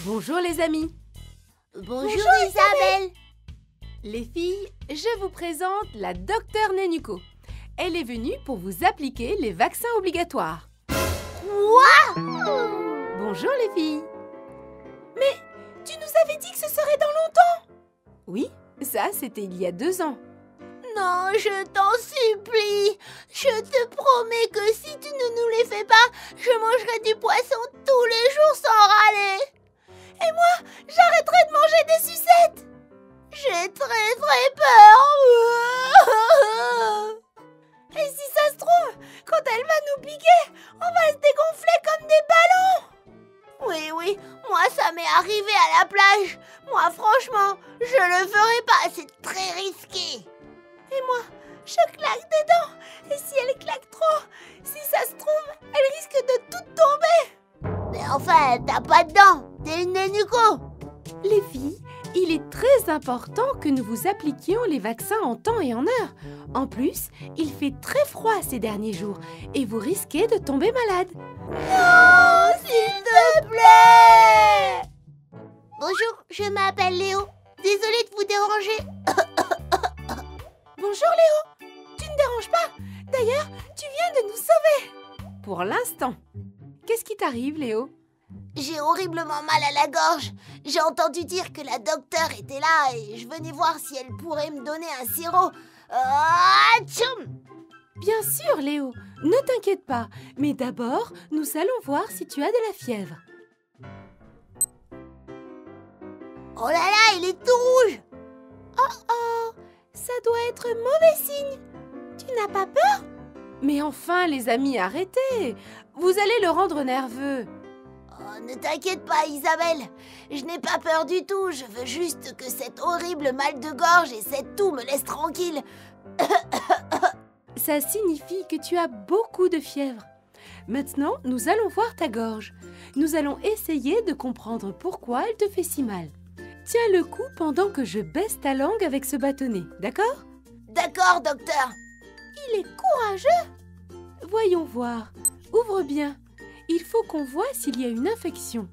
Bonjour les amis. Bonjour Isabelle. Les filles, je vous présente la docteure Nénuco. Elle est venue pour vous appliquer les vaccins obligatoires. Quoi? Bonjour les filles. Mais tu nous avais dit que ce serait dans longtemps. Oui, ça c'était il y a 2 ans. Non, je t'en supplie. Je te promets que si tu ne nous les fais pas, je mangerai du poisson tous les jours sans râler. Et moi, j'arrêterai de manger des sucettes. J'ai très peur. Et si ça se trouve, quand elle va nous piquer, on va se dégonfler comme des ballons. Oui, moi ça m'est arrivé à la plage. Moi franchement, je le ferai pas, c'est très risqué. Et moi, je claque des dents. Et si elle claque trop, si ça se trouve, elle risque de tout tomber. Mais enfin, t'as pas de dents, t'es une Nénuco. Les filles, il est très important que nous vous appliquions les vaccins en temps et en heure. En plus, il fait très froid ces derniers jours et vous risquez de tomber malade. Non, s'il te plaît. Bonjour, je m'appelle Léo. Désolée de vous déranger. Bonjour Léo, tu ne déranges pas. D'ailleurs, tu viens de nous sauver. Pour l'instant. Qu'est-ce qui t'arrive Léo? J'ai horriblement mal à la gorge. J'ai entendu dire que la docteure était là et je venais voir si elle pourrait me donner un sirop. Tchoum! Bien sûr Léo, ne t'inquiète pas. Mais d'abord, nous allons voir si tu as de la fièvre. Oh là là, il est tout rouge. Oh, ça doit être mauvais signe. Tu n'as pas peur? Mais enfin les amis, arrêtez. Vous allez le rendre nerveux. Oh, ne t'inquiète pas Isabelle, je n'ai pas peur du tout, je veux juste que cet horrible mal de gorge et cette toux me laissent tranquille. Ça signifie que tu as beaucoup de fièvre. Maintenant, nous allons voir ta gorge. Nous allons essayer de comprendre pourquoi elle te fait si mal. Tiens le coup pendant que je baisse ta langue avec ce bâtonnet, d'accord? D'accord, docteur. Il est courageux. Voyons voir. Ouvre bien. Il faut qu'on voit s'il y a une infection.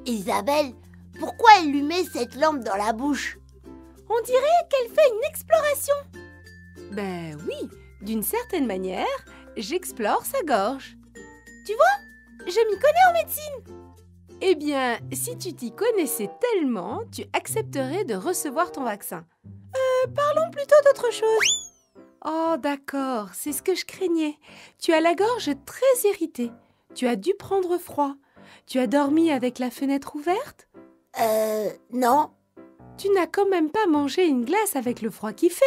Isabelle, pourquoi elle lui met cette lampe dans la bouche? On dirait qu'elle fait une exploration. Ben oui, d'une certaine manière, j'explore sa gorge. Tu vois, je m'y connais en médecine. Eh bien, si tu t'y connaissais tellement, tu accepterais de recevoir ton vaccin. Parlons plutôt d'autre chose. Oh, d'accord, c'est ce que je craignais. Tu as la gorge très irritée. Tu as dû prendre froid. Tu as dormi avec la fenêtre ouverte? Non. Tu n'as quand même pas mangé une glace avec le froid qui fait?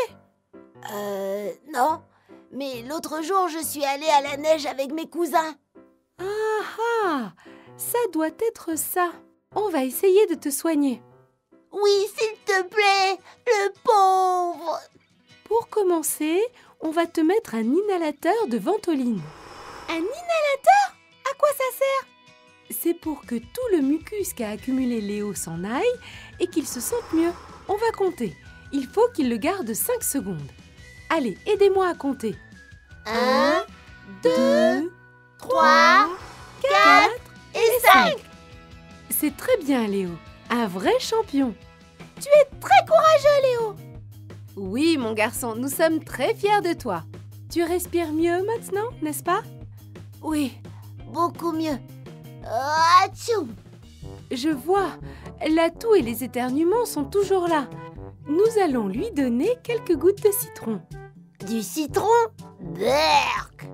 Non. Mais l'autre jour, je suis allée à la neige avec mes cousins. Ah, ça doit être ça. On va essayer de te soigner. Oui, s'il te plaît, le pauvre. Pour commencer, on va te mettre un inhalateur de ventoline. Un inhalateur? À quoi ça sert? C'est pour que tout le mucus qu'a accumulé Léo s'en aille et qu'il se sente mieux. On va compter. Il faut qu'il le garde 5 secondes. Allez, aidez-moi à compter. 1, 2, 3, 4 et 5. C'est très bien, Léo. Un vrai champion. Tu es très courageux, Léo. Oui, mon garçon, nous sommes très fiers de toi. Tu respires mieux maintenant, n'est-ce pas? Oui, beaucoup mieux. Atchoum! Je vois, la toux et les éternuements sont toujours là. Nous allons lui donner quelques gouttes de citron. Du citron? Berk!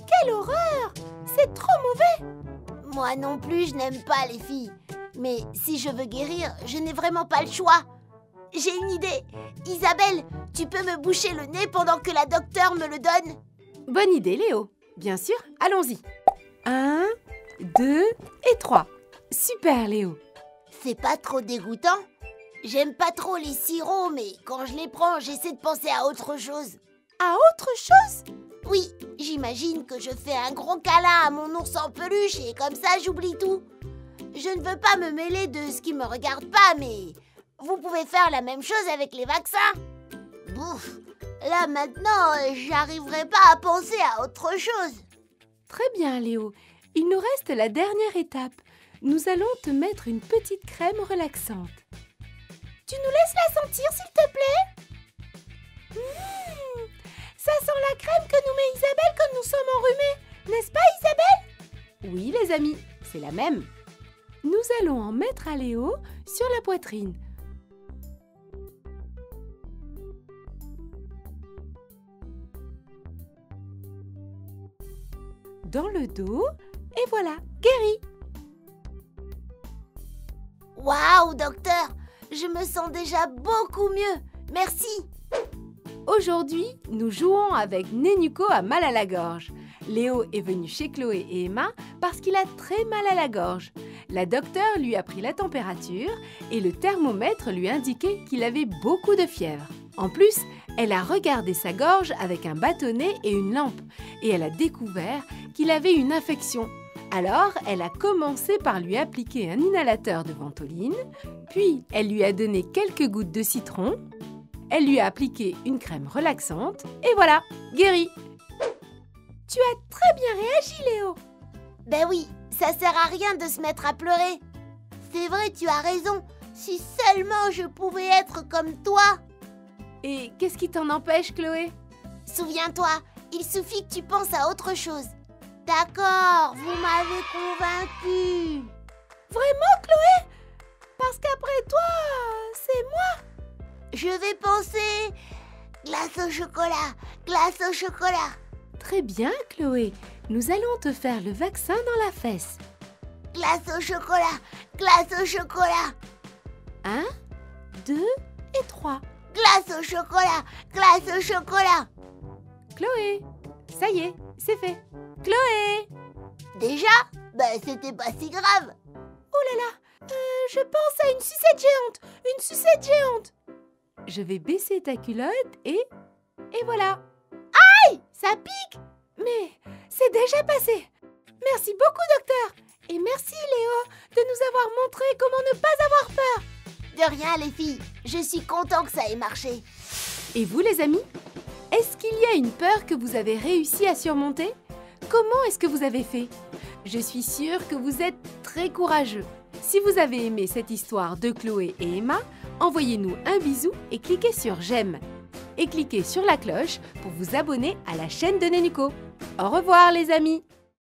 Quelle horreur! C'est trop mauvais! Moi non plus, je n'aime pas les filles. Mais si je veux guérir, je n'ai vraiment pas le choix. J'ai une idée. Isabelle, tu peux me boucher le nez pendant que la docteure me le donne? Bonne idée, Léo. Bien sûr, allons-y. 1, 2 et 3. Super, Léo. C'est pas trop dégoûtant? J'aime pas trop les sirops, mais quand je les prends, j'essaie de penser à autre chose. À autre chose? Oui, j'imagine que je fais un gros câlin à mon ours en peluche et comme ça, j'oublie tout. Je ne veux pas me mêler de ce qui me regarde pas, mais vous pouvez faire la même chose avec les vaccins. Bouf, là maintenant, j'arriverai pas à penser à autre chose. Très bien, Léo. Il nous reste la dernière étape. nous allons te mettre une petite crème relaxante. Tu nous laisses la sentir, s'il te plaît? Ça sent la crème que nous met Isabelle quand nous sommes enrhumés. N'est-ce pas, Isabelle? Oui, les amis, c'est la même. Nous allons en mettre à Léo sur la poitrine. Dans le dos, et voilà, guéri. Waouh, docteur! Je me sens déjà beaucoup mieux. Merci. Aujourd'hui, nous jouons avec Nenuco a mal à la gorge. Léo est venu chez Chloé et Emma parce qu'il a très mal à la gorge. La docteure lui a pris la température et le thermomètre lui indiquait qu'il avait beaucoup de fièvre. En plus, elle a regardé sa gorge avec un bâtonnet et une lampe et elle a découvert qu'il avait une infection. Alors, elle a commencé par lui appliquer un inhalateur de ventoline, puis elle lui a donné quelques gouttes de citron, elle lui a appliqué une crème relaxante et voilà, guéri. Tu as très bien réagi, Léo. Ben oui, ça sert à rien de se mettre à pleurer. C'est vrai, tu as raison. Si seulement je pouvais être comme toi. Et qu'est-ce qui t'en empêche, Chloé? Souviens-toi, il suffit que tu penses à autre chose. D'accord, vous m'avez convaincue. Vraiment, Chloé? Parce qu'après toi, c'est moi. Je vais penser glace au chocolat, glace au chocolat. Très bien, Chloé. Nous allons te faire le vaccin dans la fesse. Glace au chocolat, glace au chocolat. 1, 2 et 3. Glace au chocolat, glace au chocolat. Chloé, ça y est, c'est fait. Chloé! Déjà? Ben, c'était pas si grave. Oh là là, je pense à une sucette géante, une sucette géante. Je vais baisser ta culotte et voilà. Aïe, ça pique. Mais c'est déjà passé. Merci beaucoup, docteur. Et merci, Léo, de nous avoir montré comment ne pas avoir peur. De rien, les filles. Je suis content que ça ait marché. Et vous, les amis? Est-ce qu'il y a une peur que vous avez réussi à surmonter? Comment est-ce que vous avez fait? Je suis sûre que vous êtes très courageux. Si vous avez aimé cette histoire de Chloé et Emma, envoyez-nous un bisou et cliquez sur j'aime. Et cliquez sur la cloche pour vous abonner à la chaîne de Nenuco. Au revoir, les amis!